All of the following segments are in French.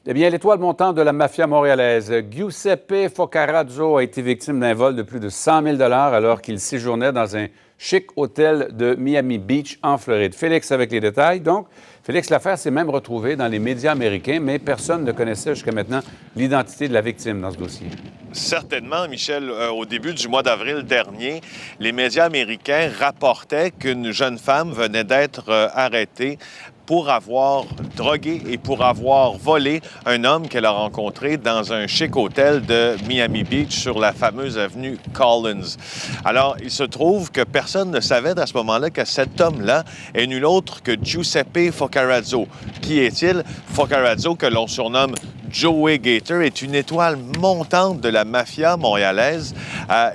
Eh bien, l'étoile montante de la mafia montréalaise, Giuseppe Focarazzo, a été victime d'un vol de plus de 100 000 alors qu'il séjournait dans un chic hôtel de Miami Beach, en Floride. Félix avec les détails. Donc, Félix, l'affaire s'est même retrouvée dans les médias américains, mais personne ne connaissait jusqu'à maintenant l'identité de la victime dans ce dossier. Certainement, Michel. Au début du mois d'avril dernier, les médias américains rapportaient qu'une jeune femme venait d'être arrêtée pour avoir drogué et pour avoir volé un homme qu'elle a rencontré dans un chic hôtel de Miami Beach sur la fameuse avenue Collins. Alors, il se trouve que personne ne savait à ce moment-là que cet homme-là est nul autre que Giuseppe Focarazzo. Qui est-il? Focarazzo, que l'on surnomme Joey Gator, est une étoile montante de la mafia montréalaise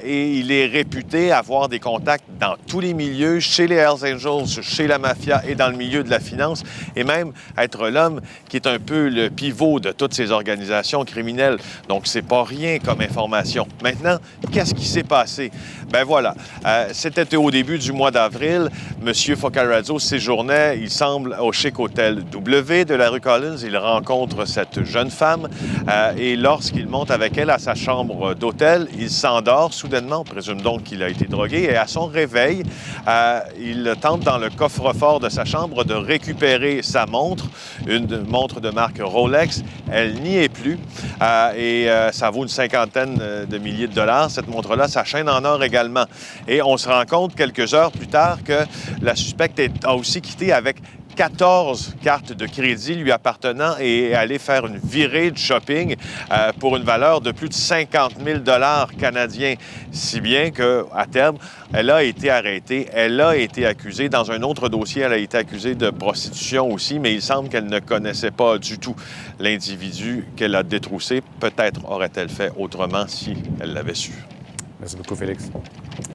et il est réputé avoir des contacts dans tous les milieux, chez les Hells Angels, chez la mafia et dans le milieu de la finance, et même être l'homme qui est un peu le pivot de toutes ces organisations criminelles. Donc, c'est pas rien comme information. Maintenant, qu'est-ce qui s'est passé? Ben voilà, c'était au début du mois d'avril. Monsieur Focarazzo séjournait, il semble, au chic hôtel W de la rue Collins. Il rencontre cette jeune femme et lorsqu'il monte avec elle à sa chambre d'hôtel, il s'endort soudainement. On présume donc qu'il a été drogué et à son réveil, il tente dans le coffre-fort de sa chambre de récupérer sa montre, une montre de marque Rolex. Elle n'y est plus et ça vaut une cinquantaine de milliers de dollars, cette montre-là, sa chaîne en or également. Et on se rend compte quelques heures plus tard que la suspecte a aussi quitté avec 14 cartes de crédit lui appartenant et est allée faire une virée de shopping pour une valeur de plus de 50 000 canadiens. Si bien qu'à terme, elle a été arrêtée, elle a été accusée. Dans un autre dossier, elle a été accusée de prostitution aussi, mais il semble qu'elle ne connaissait pas du tout l'individu qu'elle a détroussé. Peut-être aurait-elle fait autrement si elle l'avait su. Merci beaucoup, Félix.